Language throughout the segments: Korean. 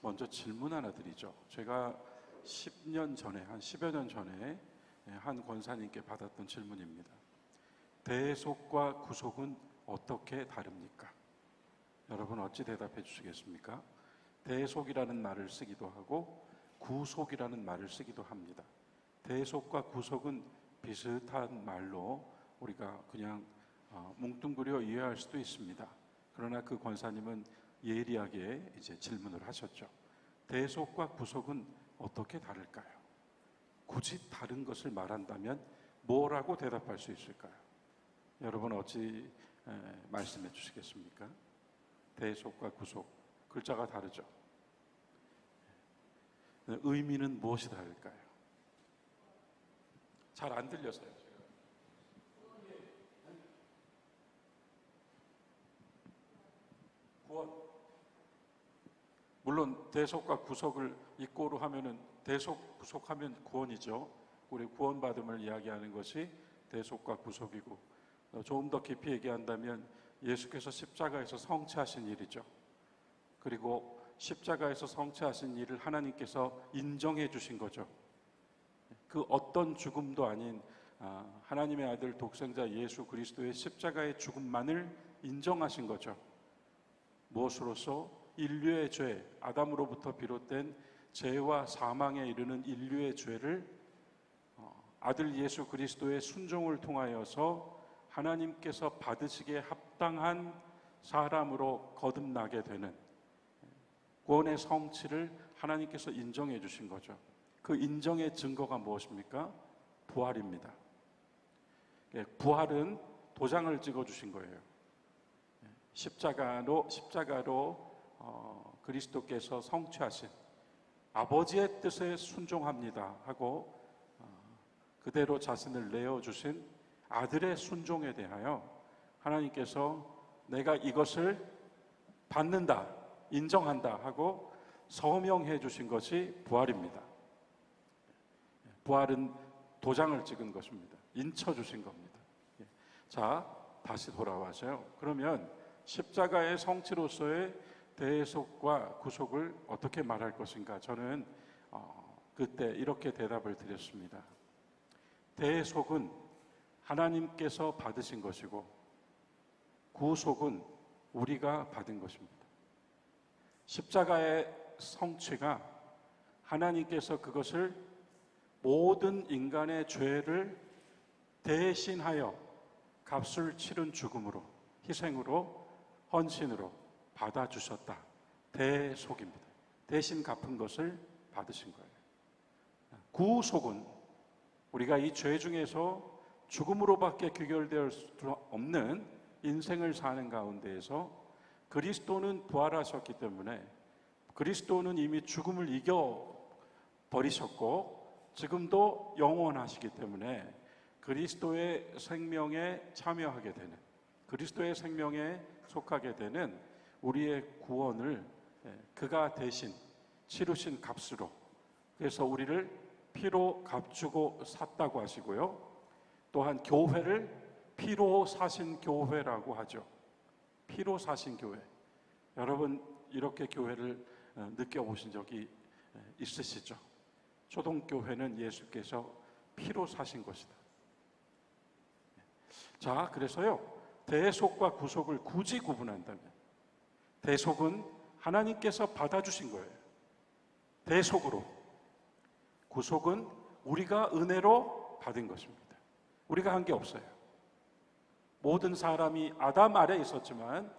먼저 질문 하나 드리죠. 제가 10년 전에, 한 10여 년 전에 한 권사님께 받았던 질문입니다. 대속과 구속은 어떻게 다릅니까? 여러분 어찌 대답해 주시겠습니까? 대속이라는 말을 쓰기도 하고 구속이라는 말을 쓰기도 합니다. 대속과 구속은 비슷한 말로 우리가 그냥 뭉뚱그려 이해할 수도 있습니다. 그러나 그 권사님은 예리하게 이제 질문을 하셨죠. 대속과 구속은 어떻게 다를까요? 굳이 다른 것을 말한다면 뭐라고 대답할 수 있을까요? 여러분 어찌 말씀해 주시겠습니까? 대속과 구속, 글자가 다르죠. 의미는 무엇이 다를까요? 잘 안 들려서요. 구원. 물론 대속과 구속을 이꼬로 하면은 대속, 구속하면 구원이죠. 우리 구원받음을 이야기하는 것이 대속과 구속이고, 조금 더 깊이 얘기한다면 예수께서 십자가에서 성취하신 일이죠. 그리고 십자가에서 성취하신 일을 하나님께서 인정해 주신 거죠. 그 어떤 죽음도 아닌 하나님의 아들 독생자 예수 그리스도의 십자가의 죽음만을 인정하신 거죠. 무엇으로써? 인류의 죄, 아담으로부터 비롯된 죄와 사망에 이르는 인류의 죄를 아들 예수 그리스도의 순종을 통하여서 하나님께서 받으시기에 합당한 사람으로 거듭나게 되는 구원의 성취를 하나님께서 인정해 주신 거죠. 그 인정의 증거가 무엇입니까? 부활입니다. 부활은 도장을 찍어 주신 거예요. 십자가로 그리스도께서 성취하신 아버지의 뜻에 순종합니다 하고 그대로 자신을 내어주신 아들의 순종에 대하여 하나님께서 내가 이것을 받는다, 인정한다 하고 서명해 주신 것이 부활입니다. 부활은 도장을 찍은 것입니다. 인쳐 주신 겁니다. 자, 다시 돌아와서요. 그러면 십자가의 성취로서의 대속과 구속을 어떻게 말할 것인가? 저는 그때 이렇게 대답을 드렸습니다. 대속은 하나님께서 받으신 것이고 구속은 우리가 받은 것입니다. 십자가의 성취가 하나님께서 그것을 모든 인간의 죄를 대신하여 값을 치른 죽음으로, 희생으로, 헌신으로 받아주셨다. 대속입니다. 대신 갚은 것을 받으신 거예요. 구속은 우리가 이 죄 중에서 죽음으로밖에 귀결될 수 없는 인생을 사는 가운데에서 그리스도는 부활하셨기 때문에 그리스도는 이미 죽음을 이겨버리셨고 지금도 영원하시기 때문에 그리스도의 생명에 참여하게 되는, 그리스도의 생명에 속하게 되는 우리의 구원을 그가 대신 치르신 값으로, 그래서 우리를 피로 값주고 샀다고 하시고요. 또한 교회를 피로 사신 교회라고 하죠. 피로 사신 교회. 여러분 이렇게 교회를 느껴보신 적이 있으시죠? 초동교회는 예수께서 피로 사신 것이다. 자, 그래서요, 대속과 구속을 굳이 구분한다면 대속은 하나님께서 받아주신 거예요. 대속으로. 구속은 우리가 은혜로 받은 것입니다. 우리가 한 게 없어요. 모든 사람이 아담 아래 있었지만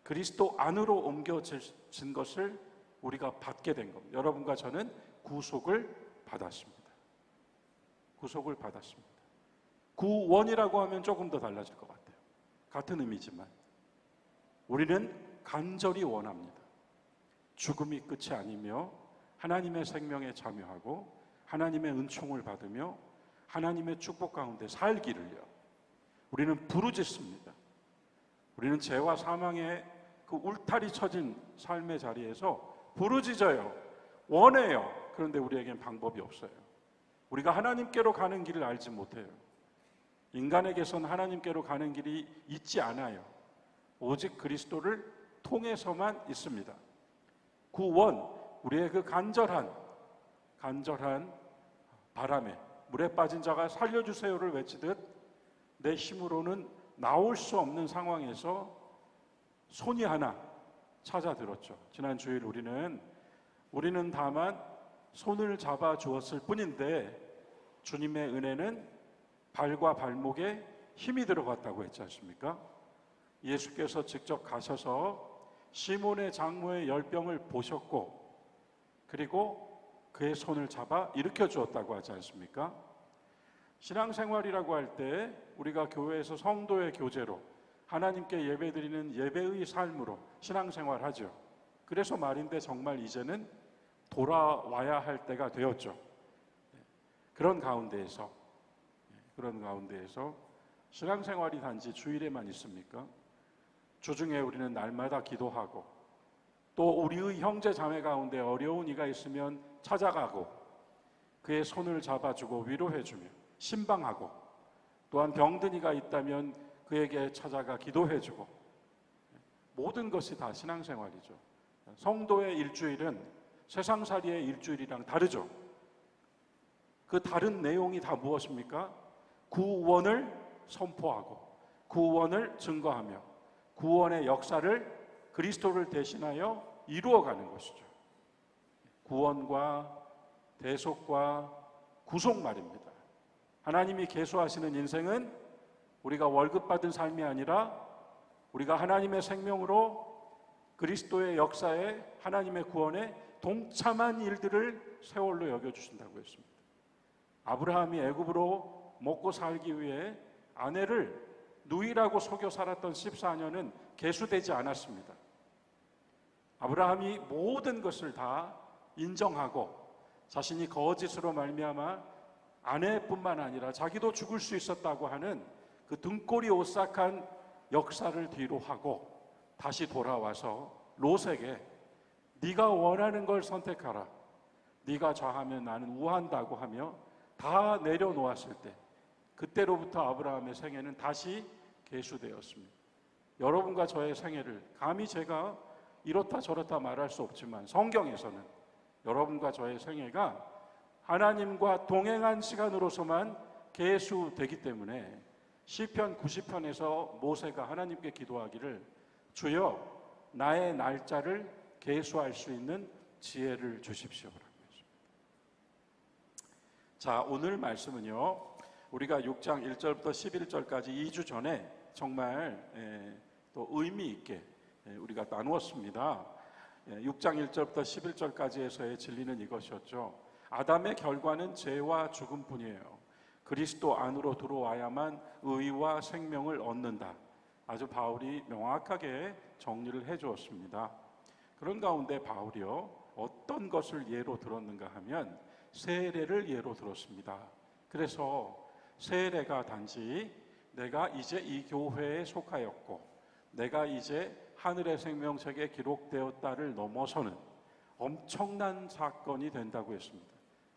그리스도 안으로 옮겨진 것을 우리가 받게 된 겁니다. 여러분과 저는 구속을 받았습니다. 구속을 받았습니다. 구원이라고 하면 조금 더 달라질 것 같아요. 같은 의미지만 우리는 간절히 원합니다. 죽음이 끝이 아니며 하나님의 생명에 참여하고 하나님의 은총을 받으며 하나님의 축복 가운데 살기를요. 우리는 부르짖습니다. 우리는 죄와 사망의 그 울타리 쳐진 삶의 자리에서 부르짖어요. 원해요. 그런데 우리에겐 방법이 없어요. 우리가 하나님께로 가는 길을 알지 못해요. 인간에게선 하나님께로 가는 길이 있지 않아요. 오직 그리스도를 통해서만 있습니다. 구원, 우리의 그 간절한 바람에 물에 빠진 자가 살려주세요를 외치듯 내 힘으로는 나올 수 없는 상황에서 손이 하나 찾아들었죠. 지난 주일 우리는 다만 손을 잡아 주었을 뿐인데 주님의 은혜는 발과 발목에 힘이 들어갔다고 했지 않습니까? 예수께서 직접 가셔서 시몬의 장모의 열병을 보셨고 그리고 그의 손을 잡아 일으켜 주었다고 하지 않습니까? 신앙생활이라고 할 때 우리가 교회에서 성도의 교제로 하나님께 예배드리는 예배의 삶으로 신앙생활하죠. 그래서 말인데 정말 이제는 돌아와야 할 때가 되었죠. 그런 가운데에서 신앙생활이 단지 주일에만 있습니까? 주중에 우리는 날마다 기도하고 또 우리의 형제 자매 가운데 어려운 이가 있으면 찾아가고 그의 손을 잡아주고 위로해주며 신방하고 또한 병든 이가 있다면 그에게 찾아가 기도해주고 모든 것이 다 신앙생활이죠. 성도의 일주일은 세상살이의 일주일이랑 다르죠. 그 다른 내용이 다 무엇입니까? 구원을 선포하고 구원을 증거하며 구원의 역사를 그리스도를 대신하여 이루어가는 것이죠. 구원과 대속과 구속 말입니다. 하나님이 계수하시는 인생은 우리가 월급 받은 삶이 아니라 우리가 하나님의 생명으로 그리스도의 역사에 하나님의 구원에 동참한 일들을 세월로 여겨주신다고 했습니다. 아브라함이 애굽으로 먹고 살기 위해 아내를 누이라고 속여 살았던 14년은 계수되지 않았습니다. 아브라함이 모든 것을 다 인정하고 자신이 거짓으로 말미암아 아내뿐만 아니라 자기도 죽을 수 있었다고 하는 그 등골이 오싹한 역사를 뒤로 하고 다시 돌아와서 롯에게 네가 원하는 걸 선택하라. 네가 좌하면 나는 우한다고 하며 다 내려놓았을 때 그때로부터 아브라함의 생애는 다시 계수되었습니다. 여러분과 저의 생애를 감히 제가 이렇다 저렇다 말할 수 없지만 성경에서는 여러분과 저의 생애가 하나님과 동행한 시간으로서만 계수되기 때문에 시편 90편에서 모세가 하나님께 기도하기를 주여 나의 날짜를 계수할 수 있는 지혜를 주십시오라고 했습니다. 자, 오늘 말씀은요 우리가 6장 1절부터 11절까지 2주 전에 정말 또 의미 있게 우리가 나누었습니다. 6장 1절부터 11절까지에서의 진리는 이것이었죠. 아담의 결과는 죄와 죽음뿐이에요. 그리스도 안으로 들어와야만 의와 생명을 얻는다. 아주 바울이 명확하게 정리를 해주었습니다. 그런 가운데 바울이요 어떤 것을 예로 들었는가 하면 세례를 예로 들었습니다. 그래서 세례가 단지 내가 이제 이 교회에 속하였고 내가 이제 하늘의 생명책에 기록되었다를 넘어서는 엄청난 사건이 된다고 했습니다.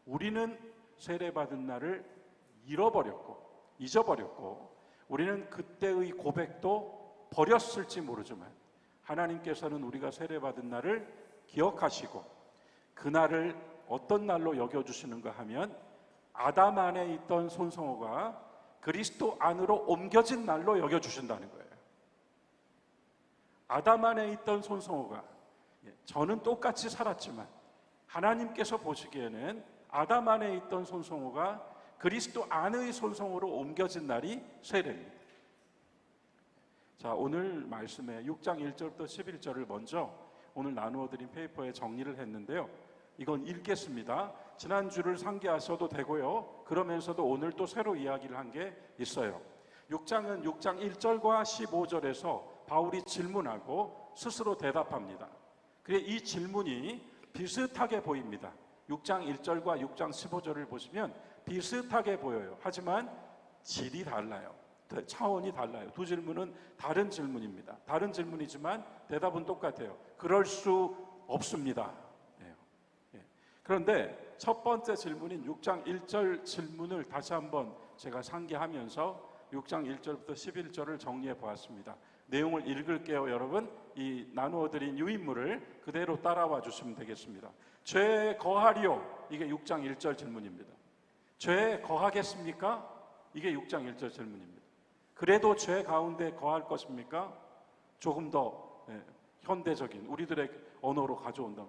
우리는 세례받은 날을 잊어버렸고 우리는 그때의 고백도 버렸을지 모르지만 하나님께서는 우리가 세례받은 날을 기억하시고 그날을 어떤 날로 여겨주시는가 하면 아담 안에 있던 손성호가 그리스도 안으로 옮겨진 날로 여겨주신다는 거예요. 아담 안에 있던 손성호가 저는 똑같이 살았지만 하나님께서 보시기에는 아담 안에 있던 손성호가 그리스도 안의 손성호로 옮겨진 날이 세례입니다. 자, 오늘 말씀에 6장 1절부터 11절을 먼저 오늘 나누어드린 페이퍼에 정리를 했는데요. 이건 읽겠습니다. 지난주를 상기하셔도 되고요. 그러면서도 오늘 또 새로 이야기를 한 게 있어요. 6장은 6장 1절과 15절에서 바울이 질문하고 스스로 대답합니다. 그래 이 질문이 비슷하게 보입니다. 6장 1절과 6장 15절을 보시면 비슷하게 보여요. 하지만 질이 달라요. 차원이 달라요. 두 질문은 다른 질문입니다. 다른 질문이지만 대답은 똑같아요. 그럴 수 없습니다. 그런데 첫 번째 질문인 6장 1절 질문을 다시 한번 제가 상기하면서 6장 1절부터 11절을 정리해 보았습니다. 내용을 읽을게요. 여러분, 이 나누어드린 유인물을 그대로 따라와 주시면 되겠습니다. 죄에 거하리요. 이게 6장 1절 질문입니다. 죄에 거하겠습니까? 이게 6장 1절 질문입니다. 그래도 죄 가운데 거할 것입니까? 조금 더 현대적인 우리들의 언어로 가져온다.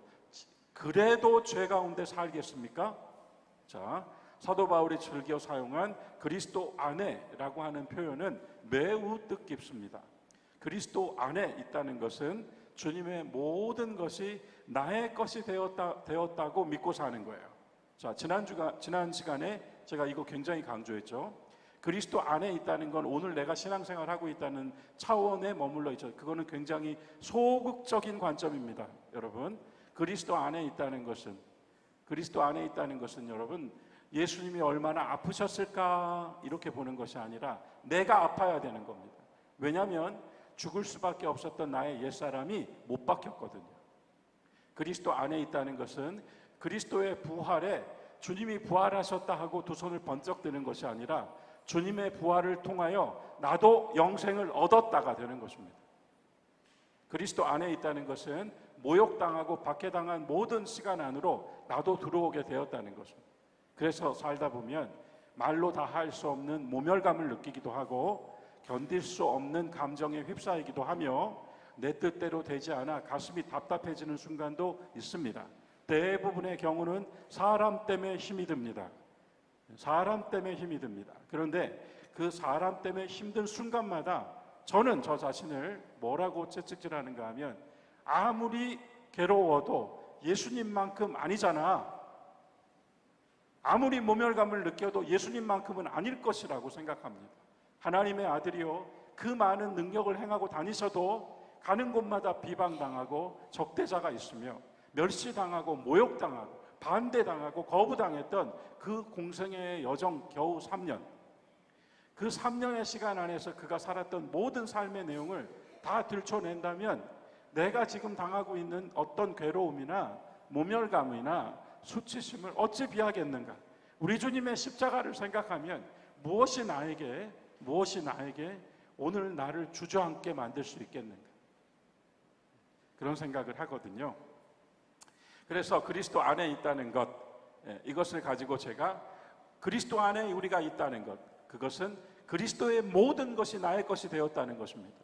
그래도 죄 가운데 살겠습니까? 자, 사도 바울이 즐겨 사용한 그리스도 안에라고 하는 표현은 매우 뜻깊습니다. 그리스도 안에 있다는 것은 주님의 모든 것이 나의 것이 되었다고 믿고 사는 거예요. 자, 지난 시간에 제가 이거 굉장히 강조했죠. 그리스도 안에 있다는 건 오늘 내가 신앙생활 하고 있다는 차원에 머물러 있죠. 그거는 굉장히 소극적인 관점입니다. 여러분, 그리스도 안에 있다는 것은 여러분, 예수님이 얼마나 아프셨을까 이렇게 보는 것이 아니라 내가 아파야 되는 겁니다. 왜냐하면 죽을 수밖에 없었던 나의 옛사람이 못 박혔거든요. 그리스도 안에 있다는 것은 그리스도의 부활에 주님이 부활하셨다 하고 두 손을 번쩍 드는 것이 아니라 주님의 부활을 통하여 나도 영생을 얻었다가 되는 것입니다. 그리스도 안에 있다는 것은 모욕당하고 박해당한 모든 시간 안으로 나도 들어오게 되었다는 것입니다. 그래서 살다 보면 말로 다 할 수 없는 모멸감을 느끼기도 하고 견딜 수 없는 감정에 휩싸이기도 하며 내 뜻대로 되지 않아 가슴이 답답해지는 순간도 있습니다. 대부분의 경우는 사람 때문에 힘이 듭니다. 그런데 그 사람 때문에 힘든 순간마다 저는 저 자신을 뭐라고 채찍질하는가 하면 아무리 괴로워도 예수님만큼 아니잖아. 아무리 모멸감을 느껴도 예수님만큼은 아닐 것이라고 생각합니다. 하나님의 아들이요, 그 많은 능력을 행하고 다니셔도 가는 곳마다 비방당하고 적대자가 있으며 멸시당하고 모욕당하고 반대당하고 거부당했던 그 공생애의 여정 겨우 3년, 그 3년의 시간 안에서 그가 살았던 모든 삶의 내용을 다 들춰낸다면 내가 지금 당하고 있는 어떤 괴로움이나 모멸감이나 수치심을 어찌 비하겠는가? 우리 주님의 십자가를 생각하면 무엇이 나에게 오늘 나를 주저앉게 만들 수 있겠는가? 그런 생각을 하거든요. 그래서 그리스도 안에 있다는 것, 이것을 가지고 제가 그리스도 안에 우리가 있다는 것, 그것은 그리스도의 모든 것이 나의 것이 되었다는 것입니다.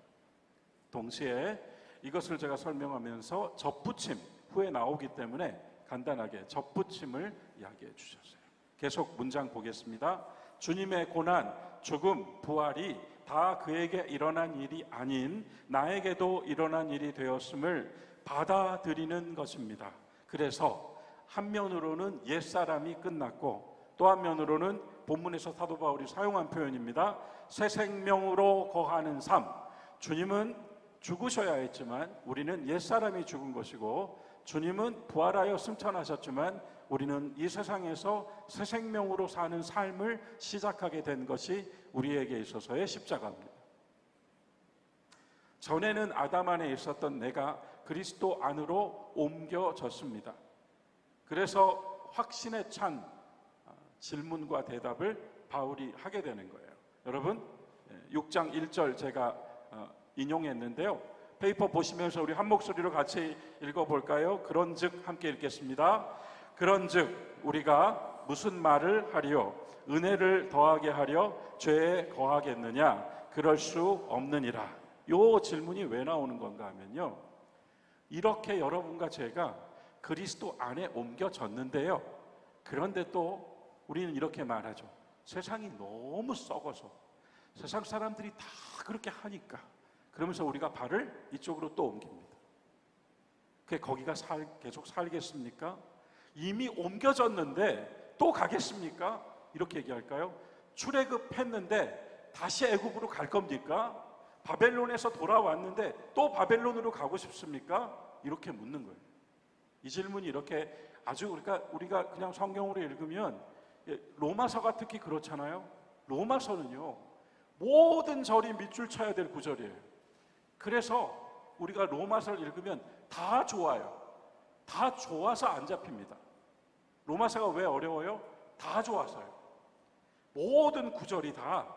동시에 이것을 제가 설명하면서 접붙임 후에 나오기 때문에 간단하게 접붙임을 이야기해 주셨어요. 계속 문장 보겠습니다. 주님의 고난, 죽음, 부활이 다 그에게 일어난 일이 아닌 나에게도 일어난 일이 되었음을 받아들이는 것입니다. 그래서 한면으로는 옛사람이 끝났고 또 한면으로는 본문에서 사도 바울이 사용한 표현입니다. 새 생명으로 거하는 삶. 주님은 죽으셔야 했지만 우리는 옛사람이 죽은 것이고 주님은 부활하여 승천하셨지만 우리는 이 세상에서 새 생명으로 사는 삶을 시작하게 된 것이 우리에게 있어서의 십자가입니다. 전에는 아담 안에 있었던 내가 그리스도 안으로 옮겨졌습니다. 그래서 확신에 찬 질문과 대답을 바울이 하게 되는 거예요. 여러분, 6장 1절 제가 인용했는데요. 페이퍼 보시면서 우리 한 목소리로 같이 읽어볼까요? 그런즉 함께 읽겠습니다. 그런즉 우리가 무슨 말을 하리요? 은혜를 더하게 하려 죄에 거하겠느냐? 그럴 수 없느니라. 이 질문이 왜 나오는 건가 하면요, 이렇게 여러분과 제가 그리스도 안에 옮겨졌는데요, 그런데 또 우리는 이렇게 말하죠. 세상이 너무 썩어서 세상 사람들이 다 그렇게 하니까, 그러면서 우리가 발을 이쪽으로 또 옮깁니다. 거기가 계속 살겠습니까? 이미 옮겨졌는데 또 가겠습니까? 이렇게 얘기할까요? 출애굽했는데 다시 애굽으로 갈 겁니까? 바벨론에서 돌아왔는데 또 바벨론으로 가고 싶습니까? 이렇게 묻는 거예요. 이 질문이 이렇게 아주 우리가 그냥 성경으로 읽으면, 로마서가 특히 그렇잖아요. 로마서는요, 모든 절이 밑줄 쳐야 될 구절이에요. 그래서 우리가 로마서를 읽으면 다 좋아요. 다 좋아서 안 잡힙니다. 로마서가 왜 어려워요? 다 좋아서요. 모든 구절이 다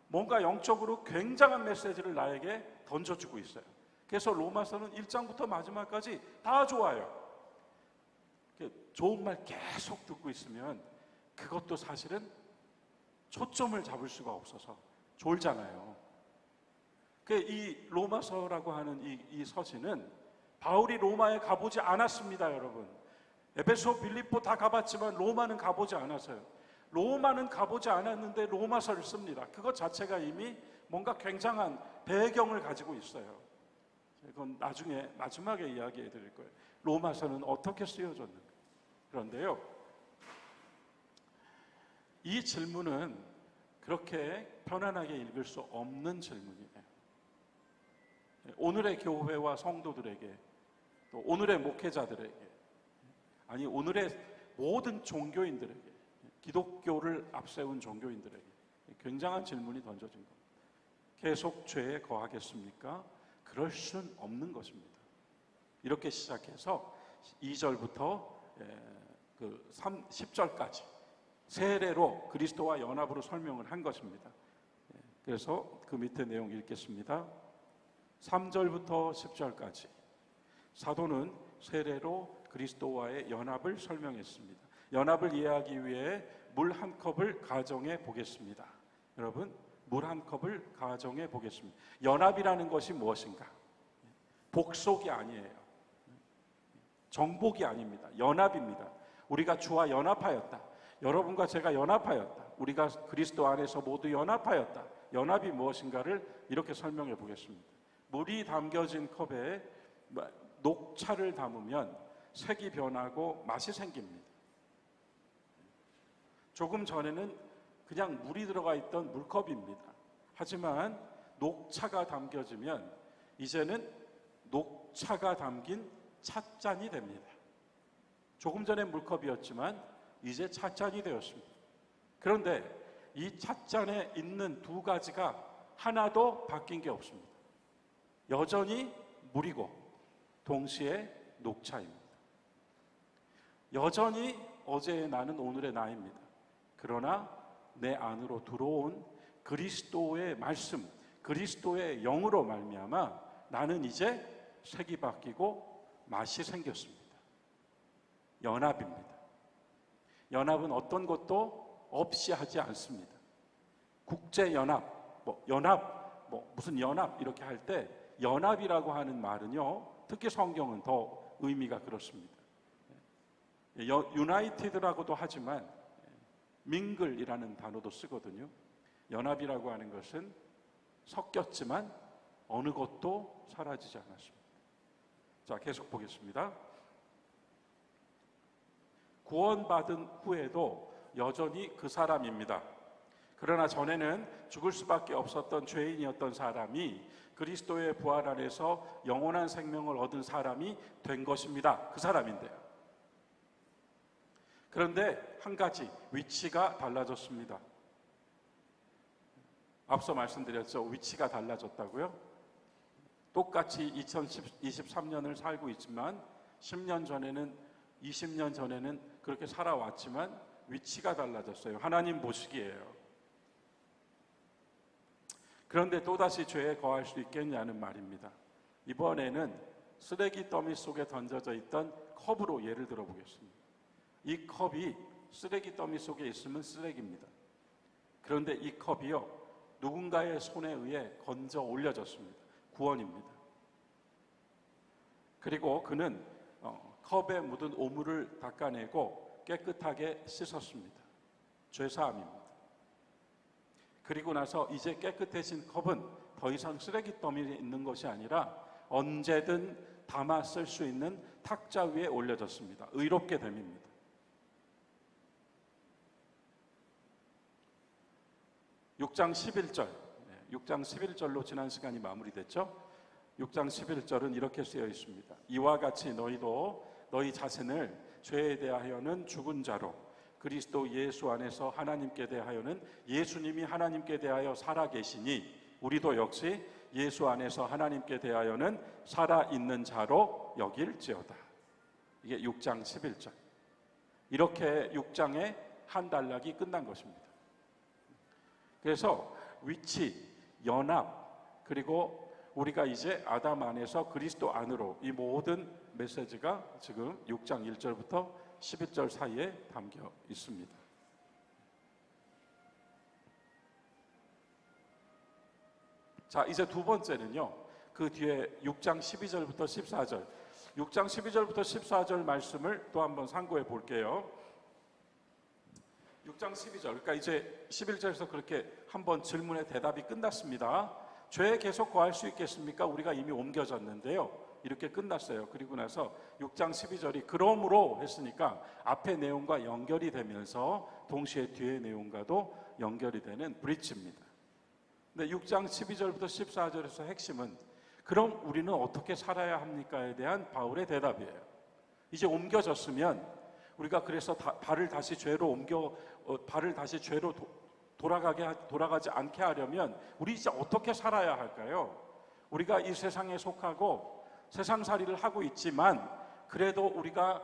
뭔가 영적으로 굉장한 메시지를 나에게 던져주고 있어요. 그래서 로마서는 1장부터 마지막까지 다 좋아요. 좋은 말 계속 듣고 있으면 그것도 사실은 초점을 잡을 수가 없어서 졸잖아요. 이 로마서라고 하는 이 서신은 바울이 로마에 가보지 않았습니다, 여러분. 에베소, 빌립보 다 가봤지만 로마는 가보지 않았어요. 로마는 가보지 않았는데 로마서를 씁니다. 그것 자체가 이미 뭔가 굉장한 배경을 가지고 있어요. 이건 나중에 마지막에 이야기해 드릴 거예요. 로마서는 어떻게 쓰여졌는가. 그런데요, 이 질문은 그렇게 편안하게 읽을 수 없는 질문이에요. 오늘의 교회와 성도들에게, 또 오늘의 목회자들에게, 아니 오늘의 모든 종교인들에게, 기독교를 앞세운 종교인들에게 굉장한 질문이 던져진 겁니다. 계속 죄에 거하겠습니까? 그럴 수는 없는 것입니다. 이렇게 시작해서 2절부터 10절까지 세례로 그리스도와 연합으로 설명을 한 것입니다. 그래서 그 밑에 내용 읽겠습니다. 3절부터 10절까지 사도는 세례로 그리스도와의 연합을 설명했습니다. 연합을 이해하기 위해 물 한 컵을 가정해 보겠습니다. 여러분, 물 한 컵을 가정해 보겠습니다. 연합이라는 것이 무엇인가? 복속이 아니에요. 정복이 아닙니다. 연합입니다. 우리가 주와 연합하였다. 여러분과 제가 연합하였다. 우리가 그리스도 안에서 모두 연합하였다. 연합이 무엇인가를 이렇게 설명해 보겠습니다. 물이 담겨진 컵에 녹차를 담으면 색이 변하고 맛이 생깁니다. 조금 전에는 그냥 물이 들어가 있던 물컵입니다. 하지만 녹차가 담겨지면 이제는 녹차가 담긴 찻잔이 됩니다. 조금 전에 물컵이었지만 이제 찻잔이 되었습니다. 그런데 이 찻잔에 있는 두 가지가 하나도 바뀐 게 없습니다. 여전히 물이고 동시에 녹차입니다. 여전히 어제의 나는 오늘의 나입니다. 그러나 내 안으로 들어온 그리스도의 말씀, 그리스도의 영으로 말미암아 나는 이제 색이 바뀌고 맛이 생겼습니다. 연합입니다. 연합은 어떤 것도 없이 하지 않습니다. 국제연합, 무슨 연합 이렇게 할 때 연합이라고 하는 말은요, 특히 성경은 더 의미가 그렇습니다. 유나이티드라고도 하지만 밍글이라는 단어도 쓰거든요. 연합이라고 하는 것은 섞였지만 어느 것도 사라지지 않았습니다. 자, 계속 보겠습니다. 구원받은 후에도 여전히 그 사람입니다. 그러나 전에는 죽을 수밖에 없었던 죄인이었던 사람이 그리스도의 부활 안에서 영원한 생명을 얻은 사람이 된 것입니다. 그 사람인데요. 그런데 한 가지 위치가 달라졌습니다. 앞서 말씀드렸죠. 위치가 달라졌다고요? 똑같이 2023년을 살고 있지만 10년 전에는 20년 전에는 그렇게 살아왔지만 위치가 달라졌어요. 하나님 보시기에요. 그런데 또다시 죄에 거할 수 있겠냐는 말입니다. 이번에는 쓰레기 더미 속에 던져져 있던 컵으로 예를 들어보겠습니다. 이 컵이 쓰레기 더미 속에 있으면 쓰레기입니다. 그런데 이 컵이요, 누군가의 손에 의해 건져 올려졌습니다. 구원입니다. 그리고 그는 컵에 묻은 오물을 닦아내고 깨끗하게 씻었습니다. 죄사함입니다. 그리고 나서 이제 깨끗해진 컵은 더 이상 쓰레기 더미에 있는 것이 아니라 언제든 담아 쓸 수 있는 탁자 위에 올려졌습니다. 의롭게 됨입니다. 6장 11절, 6장 11절로 지난 시간이 마무리됐죠. 6장 11절은 이렇게 쓰여 있습니다. 이와 같이 너희도 너희 자신을 죄에 대하여는 죽은 자로 그리스도 예수 안에서 하나님께 대하여는 예수님이 하나님께 대하여 살아계시니 우리도 역시 예수 안에서 하나님께 대하여는 살아있는 자로 여길지어다. 이게 6장 11절. 이렇게 6장의 한 단락이 끝난 것입니다. 그래서 위치, 연합, 그리고 우리가 이제 아담 안에서 그리스도 안으로, 이 모든 메시지가 지금 6장 1절부터 11절 사이에 담겨 있습니다. 자, 이제 두 번째는요, 그 뒤에 6장 12절부터 14절, 6장 12절부터 14절 말씀을 또 한번 상고해 볼게요. 6장 12절, 그러니까 이제 11절에서 그렇게 한번 질문의 대답이 끝났습니다. 죄에 계속 거할 수 있겠습니까? 우리가 이미 옮겨졌는데요, 이렇게 끝났어요. 그리고 나서 6장 12절이 그러므로 했으니까 앞의 내용과 연결이 되면서 동시에 뒤의 내용과도 연결이 되는 브릿지입니다. 근데 6장 12절부터 14절에서 핵심은 그럼 우리는 어떻게 살아야 합니까에 대한 바울의 대답이에요. 이제 옮겨졌으면 우리가 그래서 발을 다시 죄로 돌아가지 않게 하려면 우리 이제 어떻게 살아야 할까요? 우리가 이 세상에 속하고 세상살이를 하고 있지만 그래도 우리가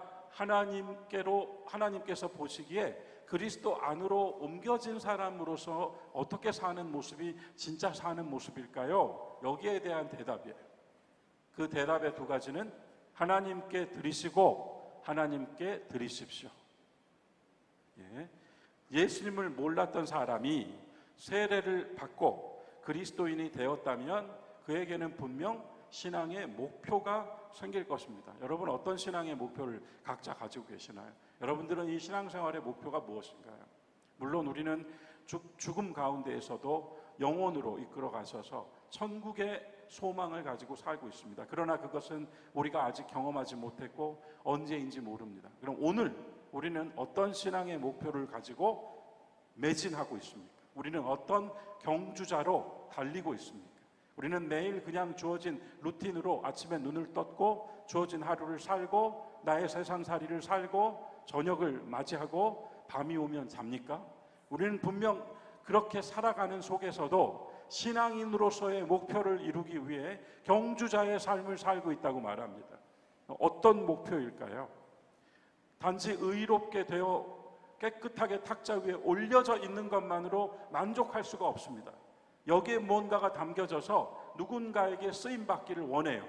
하나님께서 보시기에 그리스도 안으로 옮겨진 사람으로서 어떻게 사는 모습이 진짜 사는 모습일까요? 여기에 대한 대답이에요. 그 대답의 두 가지는 하나님께 드리시고 하나님께 드리십시오. 예수님을 몰랐던 사람이 세례를 받고 그리스도인이 되었다면 그에게는 분명 신앙의 목표가 생길 것입니다. 여러분, 어떤 신앙의 목표를 각자 가지고 계시나요? 여러분들은 이 신앙생활의 목표가 무엇인가요? 물론 우리는 죽음 가운데에서도 영혼으로 이끌어 가셔서 천국의 소망을 가지고 살고 있습니다. 그러나 그것은 우리가 아직 경험하지 못했고 언제인지 모릅니다. 그럼 오늘 우리는 어떤 신앙의 목표를 가지고 매진하고 있습니까? 우리는 어떤 경주자로 달리고 있습니까? 우리는 매일 그냥 주어진 루틴으로 아침에 눈을 떴고 주어진 하루를 살고 나의 세상살이를 살고 저녁을 맞이하고 밤이 오면 잡니까? 우리는 분명 그렇게 살아가는 속에서도 신앙인으로서의 목표를 이루기 위해 경주자의 삶을 살고 있다고 말합니다. 어떤 목표일까요? 단지 의롭게 되어 깨끗하게 탁자 위에 올려져 있는 것만으로 만족할 수가 없습니다. 여기에 뭔가가 담겨져서 누군가에게 쓰임받기를 원해요.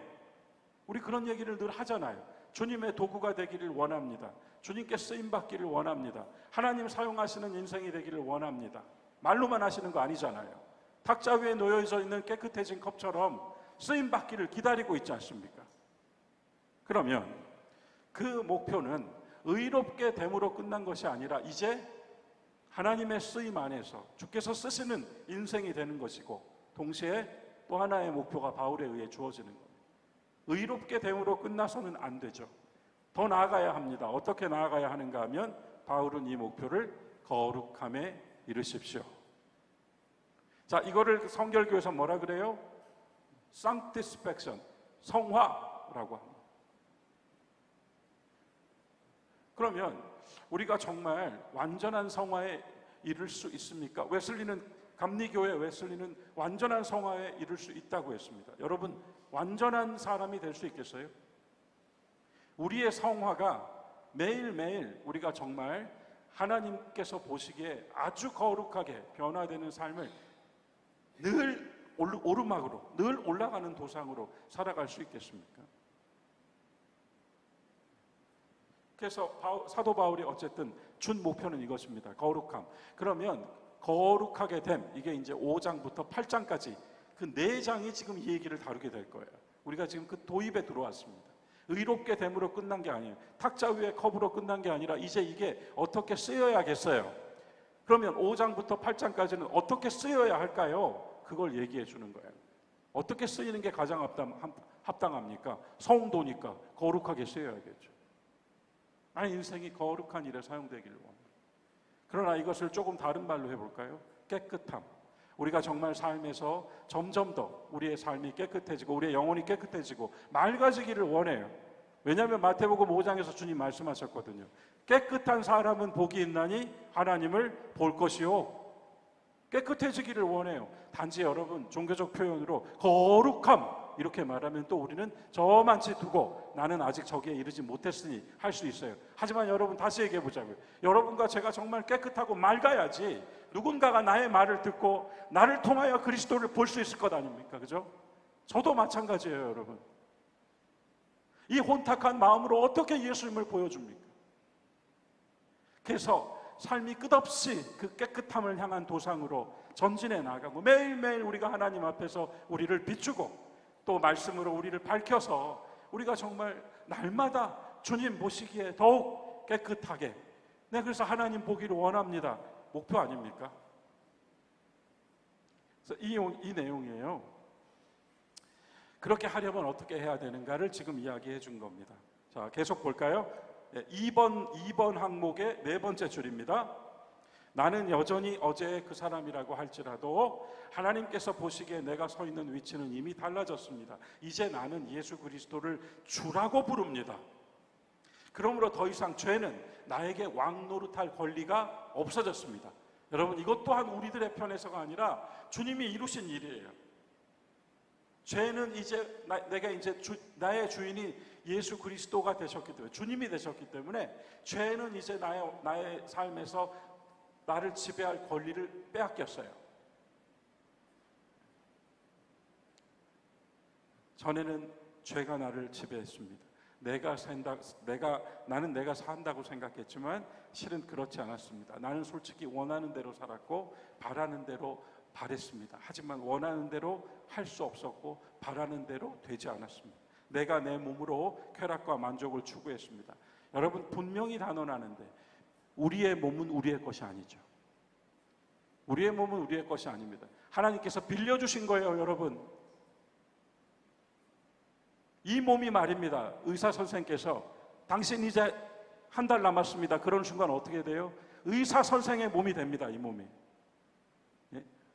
우리 그런 얘기를 늘 하잖아요. 주님의 도구가 되기를 원합니다. 주님께 쓰임받기를 원합니다. 하나님 사용하시는 인생이 되기를 원합니다. 말로만 하시는 거 아니잖아요. 탁자 위에 놓여져 있는 깨끗해진 컵처럼 쓰임받기를 기다리고 있지 않습니까? 그러면 그 목표는 의롭게 됨으로 끝난 것이 아니라 이제 하나님의 쓰임 안에서 주께서 쓰시는 인생이 되는 것이고 동시에 또 하나의 목표가 바울에 의해 주어지는 겁니다. 의롭게 됨으로 끝나서는 안 되죠. 더 나아가야 합니다. 어떻게 나아가야 하는가 하면 바울은 이 목표를 거룩함에 이르십시오. 자, 이거를 성결교에서 뭐라 그래요? sanctification, 성화라고 합니다. 그러면 우리가 정말 완전한 성화에 이를 수 있습니까? 감리교회 웨슬리는 완전한 성화에 이를 수 있다고 했습니다. 여러분, 완전한 사람이 될 수 있겠어요? 우리의 성화가 매일매일 우리가 정말 하나님께서 보시기에 아주 거룩하게 변화되는 삶을 늘 오르막으로, 늘 올라가는 도상으로 살아갈 수 있겠습니까? 그래서 사도 바울이 어쨌든 준 목표는 이것입니다. 거룩함. 그러면 거룩하게 됨, 이게 이제 5장부터 8장까지 그 4장이 지금 이 얘기를 다루게 될 거예요. 우리가 지금 그 도입에 들어왔습니다. 의롭게 됨으로 끝난 게 아니에요. 탁자 위에 컵으로 끝난 게 아니라 이제 이게 어떻게 쓰여야겠어요. 그러면 5장부터 8장까지는 어떻게 쓰여야 할까요? 그걸 얘기해 주는 거예요. 어떻게 쓰이는 게 가장 합당합니까? 성도니까 거룩하게 쓰여야겠죠. 나의 인생이 거룩한 일에 사용되기를 원합니다. 그러나 이것을 조금 다른 말로 해볼까요? 깨끗함. 우리가 정말 삶에서 점점 더 우리의 삶이 깨끗해지고 우리의 영혼이 깨끗해지고 맑아지기를 원해요. 왜냐하면 마태복음 5장에서 주님 말씀하셨거든요. 깨끗한 사람은 복이 있나니 하나님을 볼 것이요. 깨끗해지기를 원해요. 단지 여러분 종교적 표현으로 거룩함 이렇게 말하면 또 우리는 저만치 두고 나는 아직 저기에 이르지 못했으니 할 수 있어요. 하지만 여러분 다시 얘기해 보자고요. 여러분과 제가 정말 깨끗하고 맑아야지 누군가가 나의 말을 듣고 나를 통하여 그리스도를 볼 수 있을 것 아닙니까? 그죠? 저도 마찬가지예요, 여러분. 이 혼탁한 마음으로 어떻게 예수님을 보여줍니까? 그래서 삶이 끝없이 그 깨끗함을 향한 도상으로 전진해 나가고 매일매일 우리가 하나님 앞에서 우리를 비추고 또 말씀으로 우리를 밝혀서 우리가 정말 날마다 주님 보시기에 더욱 깨끗하게, 네, 그래서 하나님 보기를 원합니다. 목표 아닙니까? 그래서 이 내용이에요. 그렇게 하려면 어떻게 해야 되는가를 지금 이야기해 준 겁니다. 자, 계속 볼까요? 2번 항목의 네 번째 줄입니다. 나는 여전히 어제의 그 사람이라고 할지라도 하나님께서 보시기에 내가 서 있는 위치는 이미 달라졌습니다. 이제 나는 예수 그리스도를 주라고 부릅니다. 그러므로 더 이상 죄는 나에게 왕 노릇할 권리가 없어졌습니다. 여러분, 이것 또한 우리들의 편에서가 아니라 주님이 이루신 일이에요. 죄는 이제 내가 이제 나의 주인이 예수 그리스도가 되셨기 때문에, 주님이 되셨기 때문에 죄는 이제 나의 삶에서 나를 지배할 권리를 빼앗겼어요. 전에는 죄가 나를 지배했습니다. 나는 내가 산다고 생각했지만 실은 그렇지 않았습니다. 나는 솔직히 원하는 대로 살았고 바라는 대로 바랬습니다. 하지만 원하는 대로 할 수 없었고 바라는 대로 되지 않았습니다. 내가 내 몸으로 쾌락과 만족을 추구했습니다. 여러분, 분명히 단언하는데 우리의 몸은 우리의 것이 아니죠. 우리의 몸은 우리의 것이 아닙니다. 하나님께서 빌려주신 거예요, 여러분. 이 몸이 말입니다. 의사 선생께서 당신 이제 한 달 남았습니다. 그런 순간 어떻게 돼요? 의사 선생의 몸이 됩니다. 이 몸이.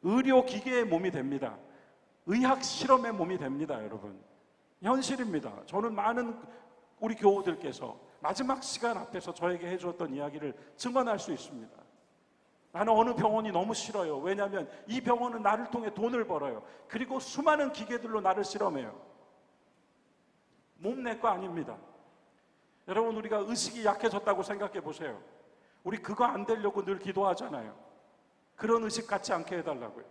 의료기계의 몸이 됩니다. 의학 실험의 몸이 됩니다, 여러분. 현실입니다. 저는 많은 우리 교우들께서 마지막 시간 앞에서 저에게 해주었던 이야기를 증언할 수 있습니다. 나는 어느 병원이 너무 싫어요. 왜냐하면 이 병원은 나를 통해 돈을 벌어요. 그리고 수많은 기계들로 나를 실험해요. 몸 내 거 아닙니다. 여러분, 우리가 의식이 약해졌다고 생각해 보세요. 우리 그거 안 되려고 늘 기도하잖아요. 그런 의식 갖지 않게 해달라고요.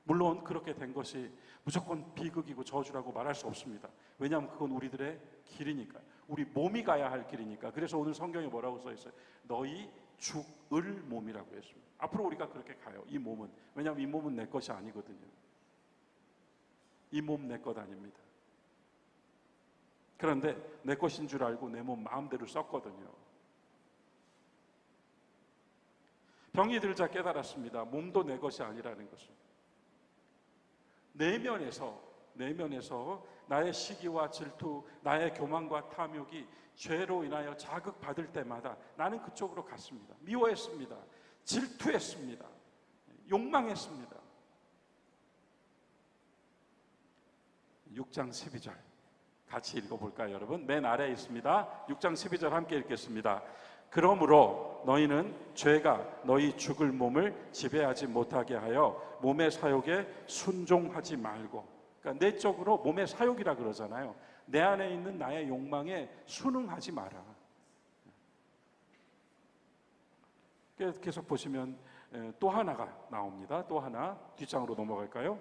물론 그렇게 된 것이 무조건 비극이고 저주라고 말할 수 없습니다. 왜냐하면 그건 우리들의 길이니까요. 우리 몸이 가야 할 길이니까. 그래서 오늘 성경에 뭐라고 써 있어요? 너희 죽을 몸이라고 했습니다. 앞으로 우리가 그렇게 가요. 이 몸은. 왜냐하면 이 몸은 내 것이 아니거든요. 이 몸 내 것 아닙니다. 그런데 내 것인 줄 알고 내 몸 마음대로 썼거든요. 병이 들자 깨달았습니다. 몸도 내 것이 아니라는 것을. 내면에서 나의 시기와 질투, 나의 교만과 탐욕이 죄로 인하여 자극받을 때마다 나는 그쪽으로 갔습니다. 미워했습니다. 질투했습니다. 욕망했습니다. 6장 12절 같이 읽어볼까요, 여러분? 맨 아래에 있습니다. 6장 12절 함께 읽겠습니다. 그러므로 너희는 죄가 너희 죽을 몸을 지배하지 못하게 하여 몸의 사욕에 순종하지 말고, 그러니까 내적으로 몸의 사욕이라 그러잖아요. 내 안에 있는 나의 욕망에 순응하지 마라. 계속 보시면 또 하나가 나옵니다. 또 하나, 뒷장으로 넘어갈까요?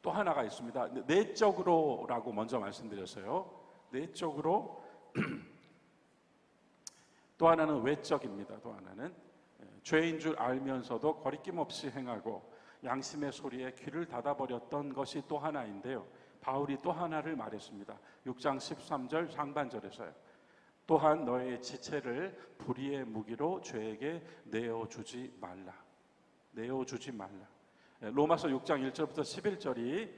또 하나가 있습니다. 내적으로라고 먼저 말씀드렸어요. 내적으로. 또 하나는 외적입니다. 또 하나는 죄인 줄 알면서도 거리낌 없이 행하고 양심의 소리에 귀를 닫아버렸던 것이 또 하나인데요. 바울이 또 하나를 말했습니다. 6장 13절 상반절에서요. 또한 너의 지체를 불의의 무기로 죄에게 내어주지 말라. 내어주지 말라. 로마서 6장 1절부터 11절이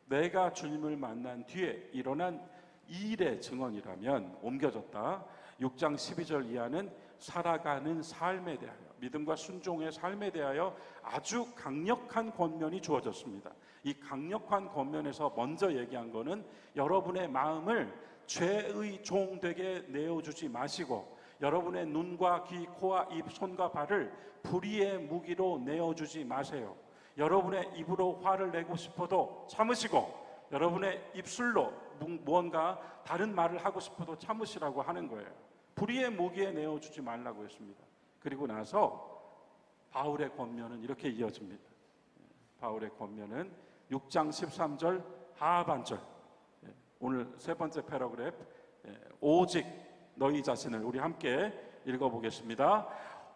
내가 주님을 만난 뒤에 일어난 이 일의 증언이라면 옮겨졌다. 6장 12절 이하는 살아가는 삶에 대하여, 믿음과 순종의 삶에 대하여 아주 강력한 권면이 주어졌습니다. 이 강력한 권면에서 먼저 얘기한 거는 여러분의 마음을 죄의 종 되게 내어주지 마시고 여러분의 눈과 귀, 코와 입, 손과 발을 불의의 무기로 내어주지 마세요. 여러분의 입으로 화를 내고 싶어도 참으시고 여러분의 입술로 무언가 다른 말을 하고 싶어도 참으시라고 하는 거예요. 불의의 무기에 내어주지 말라고 했습니다. 그리고 나서 바울의 권면은 이렇게 이어집니다. 바울의 권면은 6장 13절 하반절, 오늘 세 번째 패러그래프, 오직 너희 자신을, 우리 함께 읽어보겠습니다.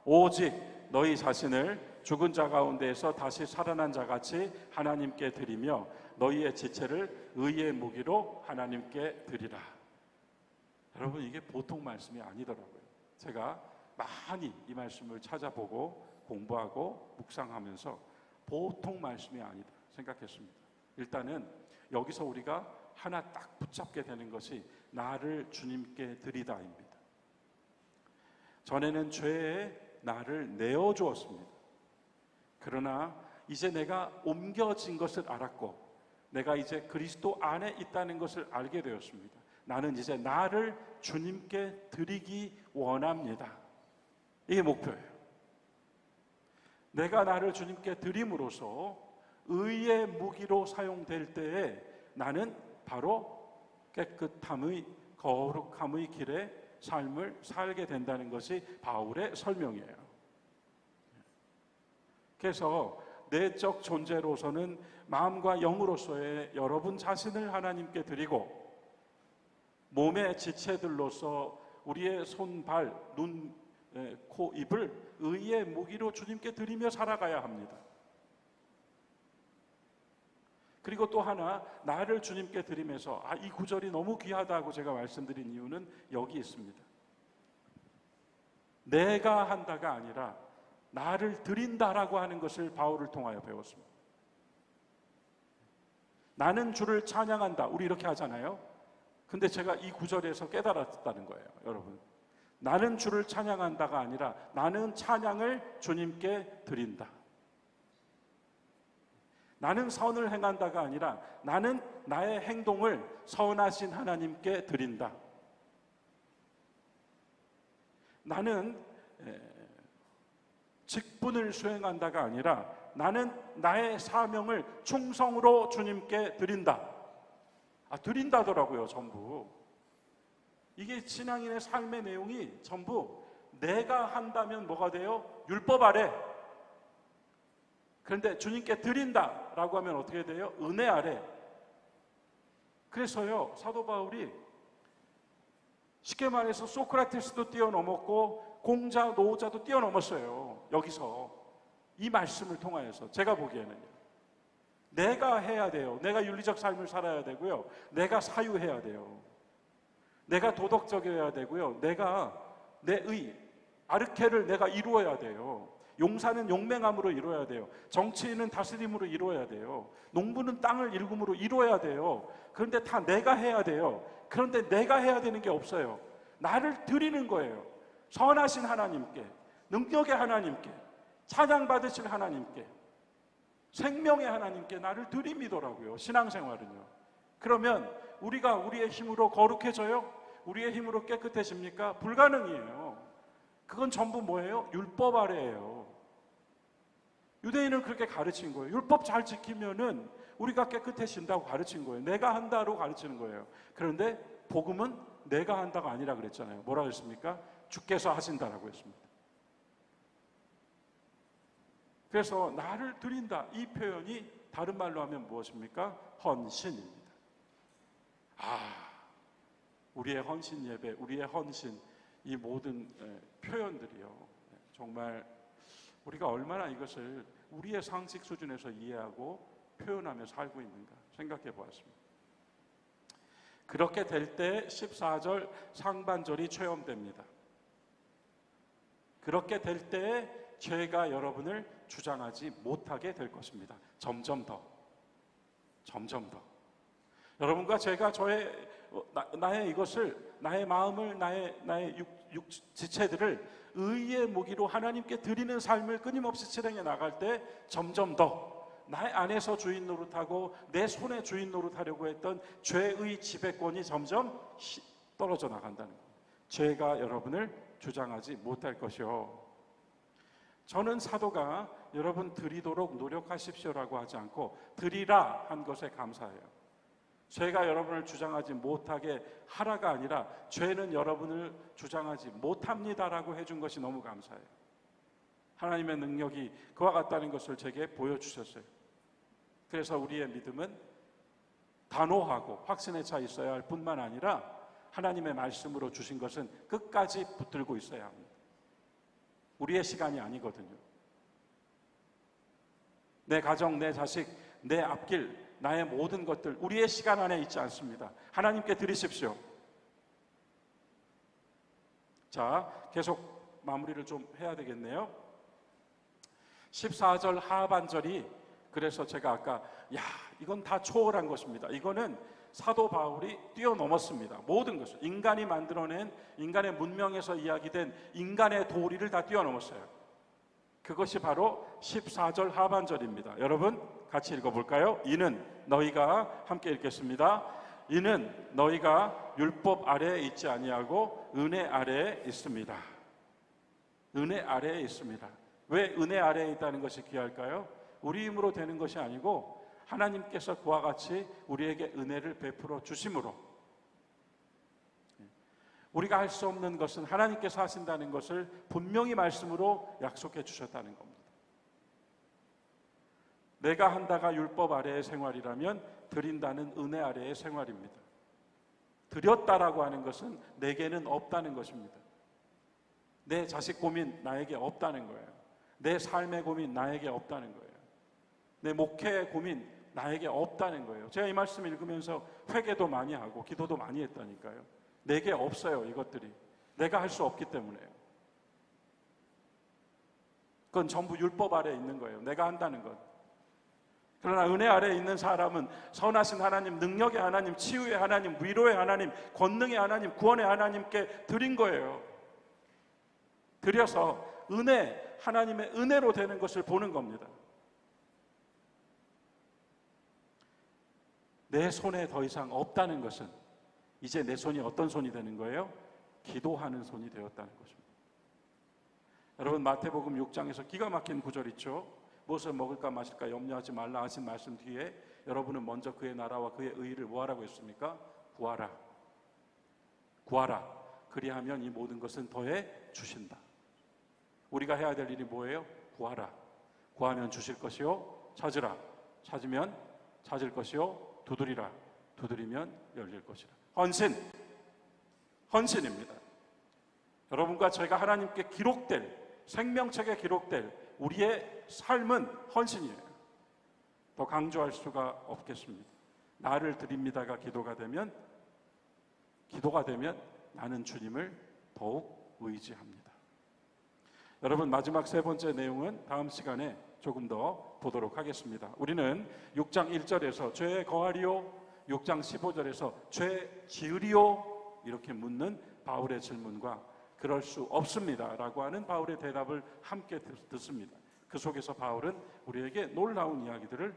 오직 너희 자신을 죽은 자 가운데에서 다시 살아난 자 같이 하나님께 드리며 너희의 지체를 의의 무기로 하나님께 드리라. 여러분, 이게 보통 말씀이 아니더라고요. 제가 많이 이 말씀을 찾아보고 공부하고 묵상하면서 보통 말씀이 아니다 생각했습니다. 일단은 여기서 우리가 하나 딱 붙잡게 되는 것이 나를 주님께 드리다입니다. 전에는 죄에 나를 내어주었습니다. 그러나 이제 내가 옮겨진 것을 알았고 내가 이제 그리스도 안에 있다는 것을 알게 되었습니다. 나는 이제 나를 주님께 드리기 원합니다. 이게 목표예요. 내가 나를 주님께 드림으로써 의의 무기로 사용될 때에 나는 바로 깨끗함의, 거룩함의 길에 삶을 살게 된다는 것이 바울의 설명이에요. 그래서 내적 존재로서는 마음과 영으로서의 여러분 자신을 하나님께 드리고, 몸의 지체들로서 우리의 손, 발, 눈, 코, 입을 의의 무기로 주님께 드리며 살아가야 합니다. 그리고 또 하나, 나를 주님께 드리면서, 이 구절이 너무 귀하다고 제가 말씀드린 이유는 여기 있습니다. 내가 한다가 아니라 나를 드린다라고 하는 것을 바울을 통하여 배웠습니다. 나는 주를 찬양한다, 우리 이렇게 하잖아요. 근데 제가 이 구절에서 깨달았다는 거예요. 여러분, 나는 주를 찬양한다가 아니라 나는 찬양을 주님께 드린다. 나는 선을 행한다가 아니라 나는 나의 행동을 선하신 하나님께 드린다. 나는 직분을 수행한다가 아니라 나는 나의 사명을 충성으로 주님께 드린다. 드린다더라고요, 전부. 이게 신앙인의 삶의 내용이 전부 내가 한다면 뭐가 돼요? 율법 아래. 그런데 주님께 드린다라고 하면 어떻게 돼요? 은혜 아래. 그래서요, 사도 바울이 쉽게 말해서 소크라테스도 뛰어넘었고 공자, 노자도 뛰어넘었어요. 여기서 이 말씀을 통하여서 제가 보기에는요, 내가 해야 돼요. 내가 윤리적 삶을 살아야 되고요, 내가 사유해야 돼요. 내가 도덕적이어야 되고요, 내가 내 의, 아르케를 내가 이루어야 돼요. 용사는 용맹함으로 이루어야 돼요. 정치인은 다스림으로 이루어야 돼요. 농부는 땅을 일금으로 이루어야 돼요. 그런데 다 내가 해야 돼요. 그런데 내가 해야 되는 게 없어요. 나를 드리는 거예요. 선하신 하나님께, 능력의 하나님께, 찬양받으실 하나님께, 생명의 하나님께 나를 드림이더라고요, 신앙생활은요. 그러면 우리가 우리의 힘으로 거룩해져요? 우리의 힘으로 깨끗해집니까? 불가능이에요. 그건 전부 뭐예요? 율법 아래예요. 유대인은 그렇게 가르친 거예요. 율법 잘 지키면은 우리가 깨끗해진다고 가르친 거예요. 내가 한다고 가르치는 거예요. 그런데 복음은 내가 한다가 아니라 그랬잖아요. 뭐라고 했습니까? 주께서 하신다라고 했습니다. 그래서 나를 드린다, 이 표현이 다른 말로 하면 무엇입니까? 헌신입니다. 우리의 헌신 예배, 우리의 헌신, 이 모든 표현들이요, 정말 우리가 얼마나 이것을 우리의 상식 수준에서 이해하고 표현하며 살고 있는가 생각해 보았습니다. 그렇게 될 때 14절 상반절이 체험됩니다. 그렇게 될 때 죄가 여러분을 주장하지 못하게 될 것입니다. 점점 더. 여러분과 제가 나의 이것을, 나의 마음을, 나의 지체들을 의의 무기로 하나님께 드리는 삶을 끊임없이 실행해 나갈 때 점점 더 나의 안에서 주인 노릇하고 내 손에 주인 노릇하려고 했던 죄의 지배권이 점점 떨어져 나간다는 거예요. 죄가 여러분을 주장하지 못할 것이요. 저는 사도가 여러분 드리도록 노력하십시오라고 하지 않고 드리라 한 것에 감사해요. 죄가 여러분을 주장하지 못하게 하라가 아니라 죄는 여러분을 주장하지 못합니다라고 해준 것이 너무 감사해요. 하나님의 능력이 그와 같다는 것을 제게 보여주셨어요. 그래서 우리의 믿음은 단호하고 확신에 차 있어야 할 뿐만 아니라 하나님의 말씀으로 주신 것은 끝까지 붙들고 있어야 합니다. 우리의 시간이 아니거든요. 내 가정, 내 자식, 내 앞길, 나의 모든 것들 우리의 시간 안에 있지 않습니다. 하나님께 드리십시오. 자, 계속 마무리를 좀 해야 되겠네요. 14절 하반절이, 그래서 제가 아까 이건 다 초월한 것입니다. 이거는 사도 바울이 뛰어넘었습니다. 모든 것을, 인간이 만들어낸, 인간의 문명에서 이야기된 인간의 도리를 다 뛰어넘었어요. 그것이 바로 14절 하반절입니다. 여러분 같이 읽어볼까요? 이는 너희가, 함께 읽겠습니다. 이는 너희가 율법 아래에 있지 아니하고 은혜 아래에 있습니다. 은혜 아래에 있습니다. 왜 은혜 아래에 있다는 것이 귀할까요? 우리 힘으로 되는 것이 아니고 하나님께서 그와 같이 우리에게 은혜를 베풀어 주심으로, 우리가 할 수 없는 것은 하나님께서 하신다는 것을 분명히 말씀으로 약속해 주셨다는 겁니다. 내가 한다가 율법 아래의 생활이라면 드린다는 은혜 아래의 생활입니다. 드렸다라고 하는 것은 내게는 없다는 것입니다. 내 자식 고민 나에게 없다는 거예요. 내 삶의 고민 나에게 없다는 거예요. 내 목회의 고민 나에게 없다는 거예요. 제가 이 말씀 읽으면서 회개도 많이 하고 기도도 많이 했다니까요. 내게 없어요. 이것들이 내가 할 수 없기 때문에요. 그건 전부 율법 아래에 있는 거예요. 내가 한다는 것. 그러나 은혜 아래에 있는 사람은 선하신 하나님, 능력의 하나님, 치유의 하나님, 위로의 하나님, 권능의 하나님, 구원의 하나님께 드린 거예요. 드려서 은혜, 하나님의 은혜로 되는 것을 보는 겁니다. 내 손에 더 이상 없다는 것은 이제 내 손이 어떤 손이 되는 거예요? 기도하는 손이 되었다는 것입니다. 여러분 마태복음 6장에서 기가 막힌 구절 있죠? 무엇을 먹을까 마실까 염려하지 말라 하신 말씀 뒤에 여러분은 먼저 그의 나라와 그의 의의를 뭐하라고 했습니까? 구하라. 구하라. 그리하면 이 모든 것은 더해 주신다. 우리가 해야 될 일이 뭐예요? 구하라. 구하면 주실 것이요. 찾으라. 찾으면 찾을 것이요. 두드리라. 두드리면 열릴 것이라. 헌신. 헌신입니다. 여러분과 제가 하나님께 기록될, 생명책에 기록될 우리의 삶은 헌신이에요. 더 강조할 수가 없겠습니다. 나를 드립니다가 기도가 되면 나는 주님을 더욱 의지합니다. 여러분 마지막 세 번째 내용은 다음 시간에 조금 더 보도록 하겠습니다. 우리는 6장 1절에서 죄에 거하리요, 6장 15절에서 죄 지으리요 이렇게 묻는 바울의 질문과 그럴 수 없습니다 라고 하는 바울의 대답을 함께 듣습니다. 그 속에서 바울은 우리에게 놀라운 이야기들을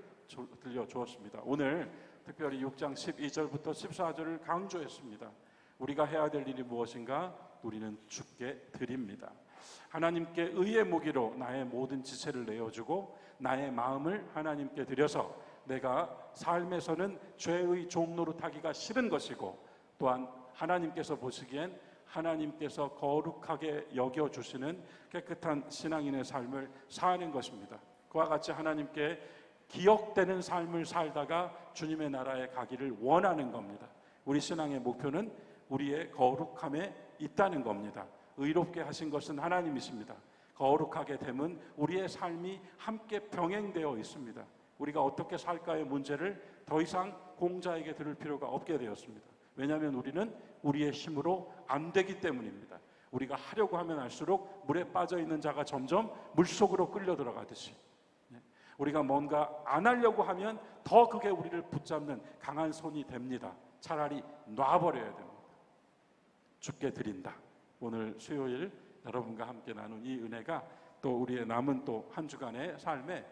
들려주었습니다. 오늘 특별히 6장 12절부터 14절을 강조했습니다. 우리가 해야 될 일이 무엇인가? 우리는 주께 드립니다. 하나님께 의의 무기로 나의 모든 지체를 내어주고 나의 마음을 하나님께 드려서 내가 삶에서는 죄의 종노릇하기가 싫은 것이고 또한 하나님께서 보시기엔 하나님께서 거룩하게 여겨주시는 깨끗한 신앙인의 삶을 사는 것입니다. 그와 같이 하나님께 기억되는 삶을 살다가 주님의 나라에 가기를 원하는 겁니다. 우리 신앙의 목표는 우리의 거룩함에 있다는 겁니다. 의롭게 하신 것은 하나님이십니다. 거룩하게 됨은 우리의 삶이 함께 병행되어 있습니다. 우리가 어떻게 살까의 문제를 더 이상 공자에게 들을 필요가 없게 되었습니다. 왜냐하면 우리는 우리의 힘으로 안 되기 때문입니다. 우리가 하려고 하면 할수록 물에 빠져있는 자가 점점 물속으로 끌려 들어가듯이 우리가 뭔가 안 하려고 하면 더 그게 우리를 붙잡는 강한 손이 됩니다. 차라리 놔버려야 됩니다. 주께 드린다. 오늘 수요일 여러분과 함께 나눈 이 은혜가 또 우리의 남은 또 한 주간의 삶에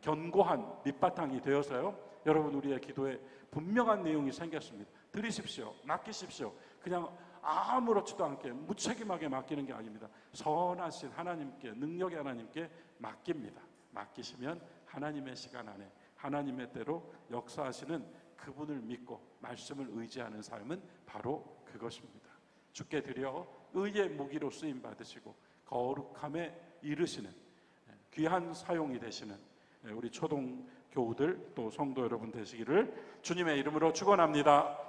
견고한 밑바탕이 되어서요, 여러분 우리의 기도에 분명한 내용이 생겼습니다. 드리십시오. 맡기십시오. 그냥 아무렇지도 않게 무책임하게 맡기는 게 아닙니다. 선하신 하나님께, 능력의 하나님께 맡깁니다. 맡기시면 하나님의 시간 안에 하나님의 때로 역사하시는 그분을 믿고 말씀을 의지하는 삶은 바로 그것입니다. 주께 드려 의의 무기로 쓰임 받으시고 거룩함에 이르시는 귀한 사용이 되시는 우리 초등 교우들 또 성도 여러분 되시기를 주님의 이름으로 축원합니다.